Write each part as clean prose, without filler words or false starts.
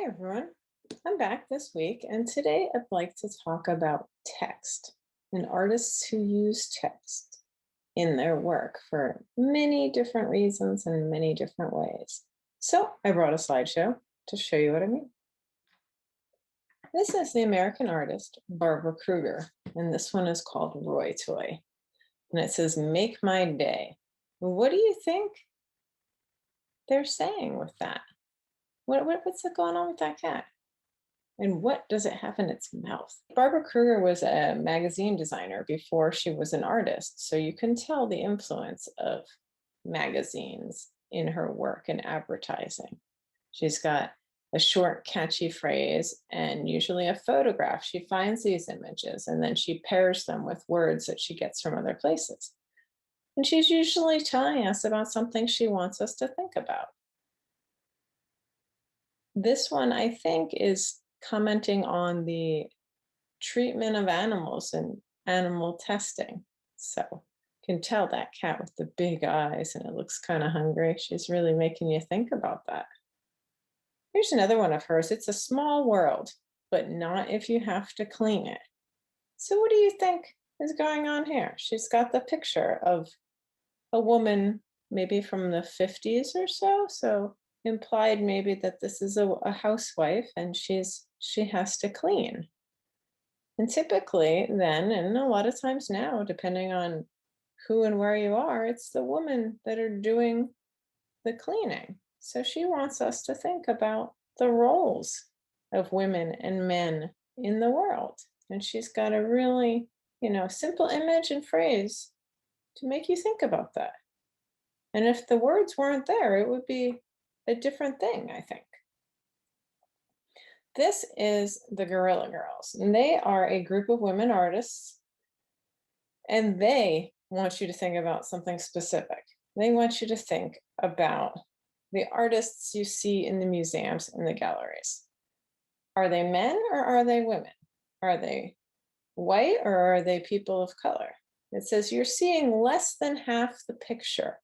Hi, everyone. I'm back this week, and today I'd like to talk about text and artists who use text in their work for many different reasons and many different ways. So I brought a slideshow to show you what I mean. This is the American artist Barbara Kruger, and this one is called Roy Toy. And it says, "Make my day." What do you think they're saying with that? What's going on with that cat? And what does it have in its mouth? Barbara Kruger was a magazine designer before she was an artist, so you can tell the influence of magazines in her work and advertising. She's got a short, catchy phrase and usually a photograph. She finds these images and then she pairs them with words that she gets from other places. And she's usually telling us about something she wants us to think about. This one, I think, is commenting on the treatment of animals and animal testing. So you can tell that cat with the big eyes and it looks kind of hungry. She's really making you think about that. Here's another one of hers. It's a small world, but not if you have to clean it. So what do you think is going on here? She's got the picture of a woman, maybe from the 50s or so. So implied maybe that this is a housewife and she has to clean. And typically then, and a lot of times now, depending on who and where you are, it's the women that are doing the cleaning. So she wants us to think about the roles of women and men in the world. And she's got a really, simple image and phrase to make you think about that. And if the words weren't there, it would be a different thing, I think. This is the Guerrilla Girls, and they are a group of women artists, and they want you to think about something specific. They want you to think about the artists you see in the museums and the galleries. Are they men or are they women? Are they white or are they people of color? It says you're seeing less than half the picture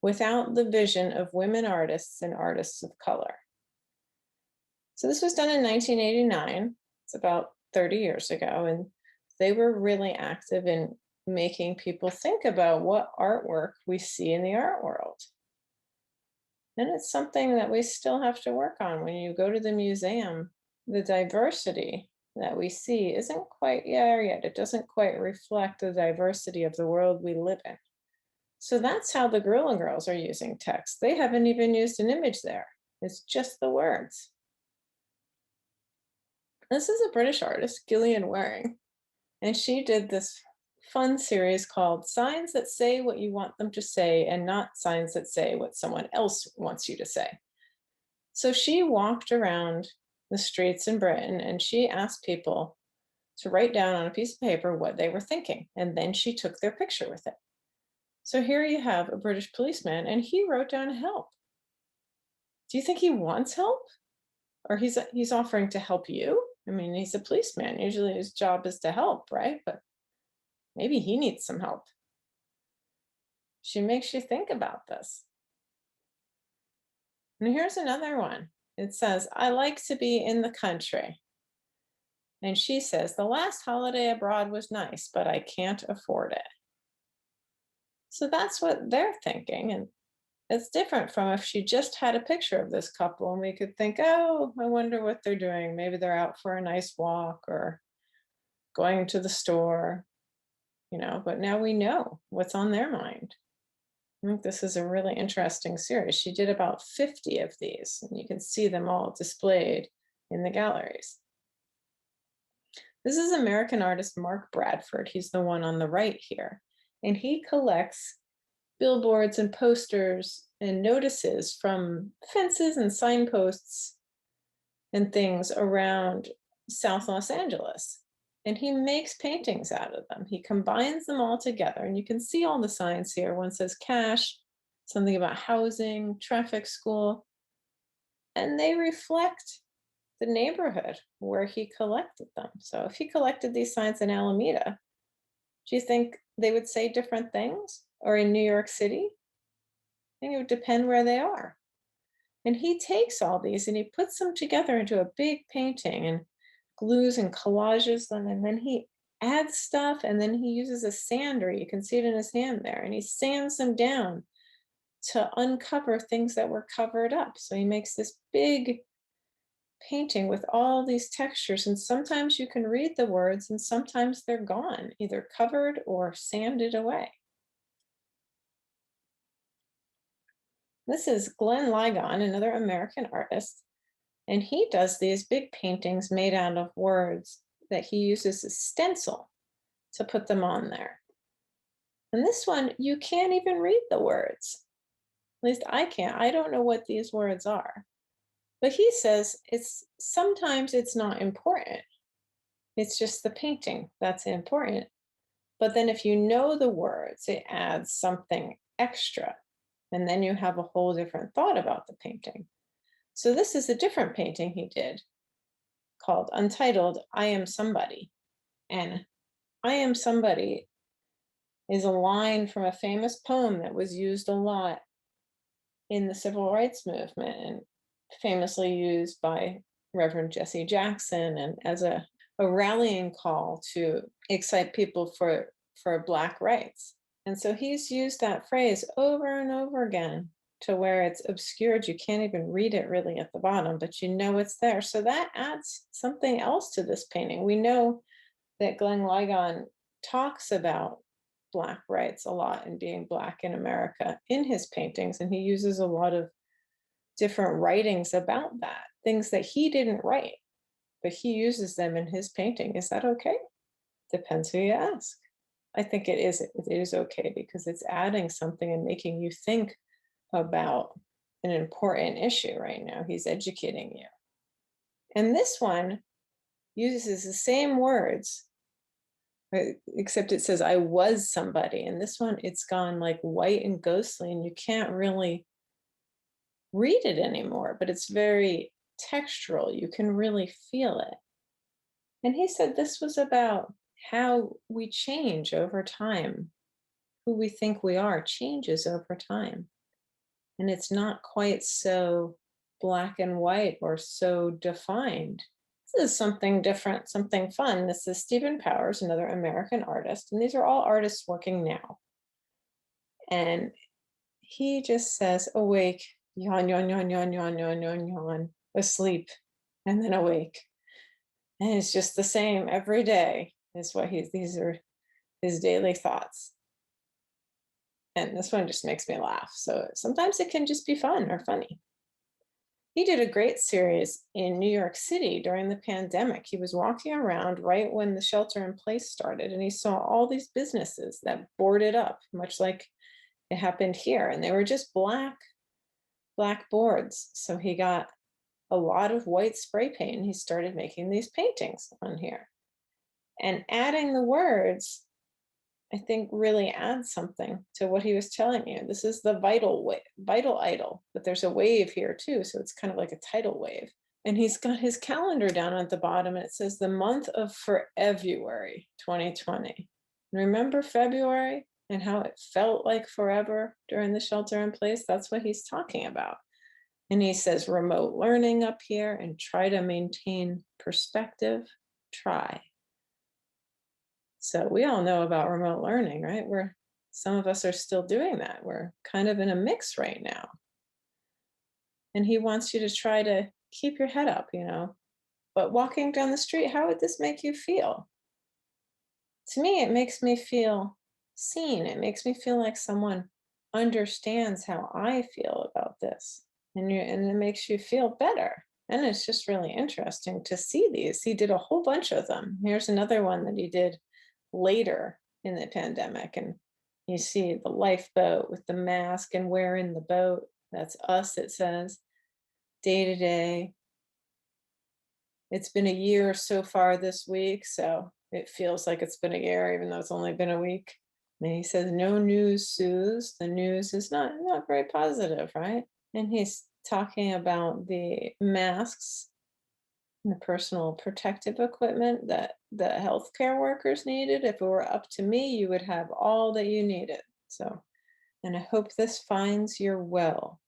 without the vision of women artists and artists of color. So this was done in 1989. It's about 30 years ago. And they were really active in making people think about what artwork we see in the art world. And it's something that we still have to work on. When you go to the museum, the diversity that we see isn't quite there yet. It doesn't quite reflect the diversity of the world we live in. So that's how the Guerrilla Girls are using text. They haven't even used an image there. It's just the words. This is a British artist, Gillian Waring, and she did this fun series called Signs That Say What You Want Them to Say and Not Signs That Say What Someone Else Wants You to Say. So she walked around the streets in Britain and she asked people to write down on a piece of paper what they were thinking, and then she took their picture with it. So here you have a British policeman and he wrote down help. Do you think he wants help? Or he's offering to help you? I mean, he's a policeman. Usually his job is to help, right? But maybe he needs some help. She makes you think about this. And here's another one. It says, "I like to be in the country." And she says, "The last holiday abroad was nice, but I can't afford it." So that's what they're thinking. And it's different from if she just had a picture of this couple and we could think, oh, I wonder what they're doing. Maybe they're out for a nice walk or going to the store, but now we know what's on their mind. I think this is a really interesting series. She did about 50 of these, and you can see them all displayed in the galleries. This is American artist Mark Bradford. He's the one on the right here. And he collects billboards and posters and notices from fences and signposts and things around South Los Angeles. And he makes paintings out of them. He combines them all together. And you can see all the signs here. One says cash, something about housing, traffic, school. And they reflect the neighborhood where he collected them. So if he collected these signs in Alameda, do you think they would say different things? Or in New York City? I think it would depend where they are. And he takes all these and he puts them together into a big painting and glues and collages them. And then he adds stuff and then he uses a sander. You can see it in his hand there. And he sands them down to uncover things that were covered up. So he makes this big painting with all these textures. And sometimes you can read the words and sometimes they're gone, either covered or sanded away. This is Glenn Ligon, another American artist, and he does these big paintings made out of words that he uses a stencil to put them on there. And this one, you can't even read the words. At least I can't. I don't know what these words are. But he says sometimes it's not important. It's just the painting that's important. But then if you know the words, it adds something extra. And then you have a whole different thought about the painting. So this is a different painting he did called Untitled, I Am Somebody. And I Am Somebody is a line from a famous poem that was used a lot in the civil rights movement and famously used by Reverend Jesse Jackson and as a rallying call to excite people for Black rights. And so he's used that phrase over and over again to where it's obscured. You can't even read it really at the bottom, but you know it's there. So that adds something else to this painting. We know that Glenn Ligon talks about Black rights a lot and being Black in America in his paintings. And he uses a lot of different writings about that, things that he didn't write, but he uses them in his painting. Is that okay? Depends who you ask. I think it is okay because it's adding something and making you think about an important issue right now. He's educating you. And this one uses the same words, except it says, I was somebody. And this one, it's gone like white and ghostly, and you can't really read it anymore, but it's very textural. You can really feel it. And he said this was about how we change over time. Who we think we are changes over time. And it's not quite so black and white or so defined. This is something different, something fun. This is Stephen Powers, another American artist. And these are all artists working now. And he just says, awake, yawn, yawn, yawn, yawn, yawn, yawn, yawn, yawn, asleep, and then awake. And it's just the same every day, is what these are his daily thoughts. And this one just makes me laugh. So sometimes it can just be fun or funny. He did a great series in New York City during the pandemic. He was walking around right when the shelter in place started, and he saw all these businesses that boarded up, much like it happened here. And they were just black boards. So he got a lot of white spray paint and he started making these paintings on here. And adding the words, I think, really adds something to what he was telling you. This is the vital idol, but there's a wave here too. So it's kind of like a tidal wave. And he's got his calendar down at the bottom and it says the month of February 2020. Remember February and how it felt like forever during the shelter in place? That's what he's talking about. And he says remote learning up here and try to maintain perspective, try. So we all know about remote learning, right? Some of us are still doing that. We're kind of in a mix right now. And he wants you to try to keep your head up, But walking down the street, how would this make you feel? To me, it makes me feel seen. It makes me feel like someone understands how I feel about this. And it makes you feel better. And it's just really interesting to see these. He did a whole bunch of them. Here's another one that he did later in the pandemic. And you see the lifeboat with the mask and we're in the boat. That's us, it says. Day to day. It's been a year so far this week, so it feels like it's been a year, even though it's only been a week. And he says, no news soothes. The news is not very positive, right? And he's talking about the masks and the personal protective equipment that the healthcare workers needed. If it were up to me, you would have all that you needed. So, and I hope this finds your well.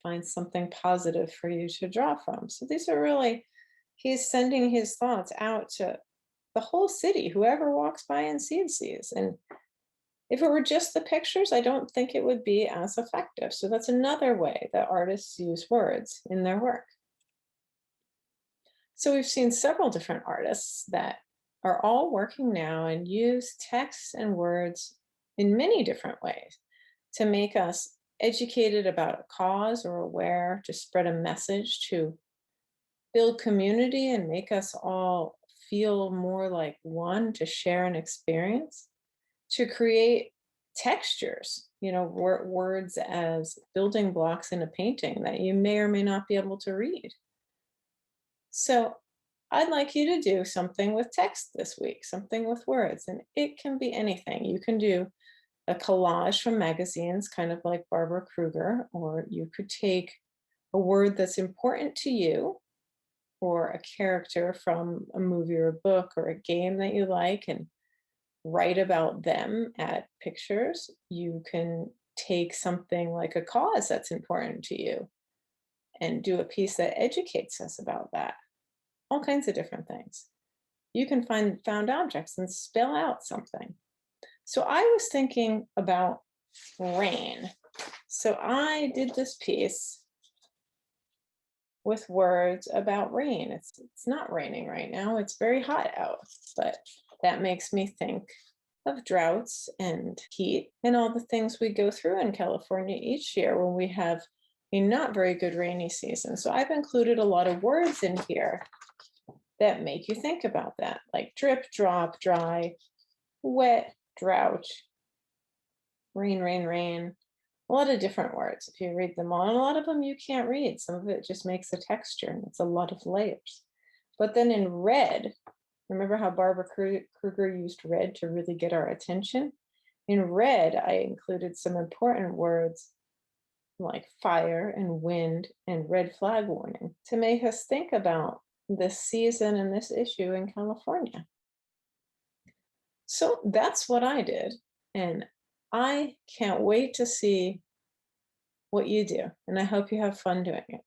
find something positive for you to draw from. So these are really, he's sending his thoughts out to the whole city, whoever walks by and sees these. And if it were just the pictures, I don't think it would be as effective. So that's another way that artists use words in their work. So we've seen several different artists that are all working now and use text and words in many different ways to make us educated about a cause or aware, to spread a message, to build community and make us all feel more like one, to share an experience, to create textures, words as building blocks in a painting that you may or may not be able to read. So I'd like you to do something with text this week, something with words, and it can be anything. You can do a collage from magazines, kind of like Barbara Kruger, or you could take a word that's important to you or a character from a movie or a book or a game that you like and write about them, add pictures. You can take something like a cause that's important to you and do a piece that educates us about that. All kinds of different things. You can find found objects and spell out something. So I was thinking about rain. So I did this piece with words about rain. It's not raining right now. It's very hot out, but that makes me think of droughts and heat and all the things we go through in California each year when we have a not very good rainy season. So I've included a lot of words in here that make you think about that, like drip, drop, dry, wet, drought, rain, rain, rain. A lot of different words if you read them all. And a lot of them you can't read. Some of it just makes a texture and it's a lot of layers. But then in red, remember how Barbara Kruger used red to really get our attention? In red, I included some important words like fire and wind and red flag warning to make us think about this season and this issue in California. So that's what I did. And I can't wait to see what you do. And I hope you have fun doing it.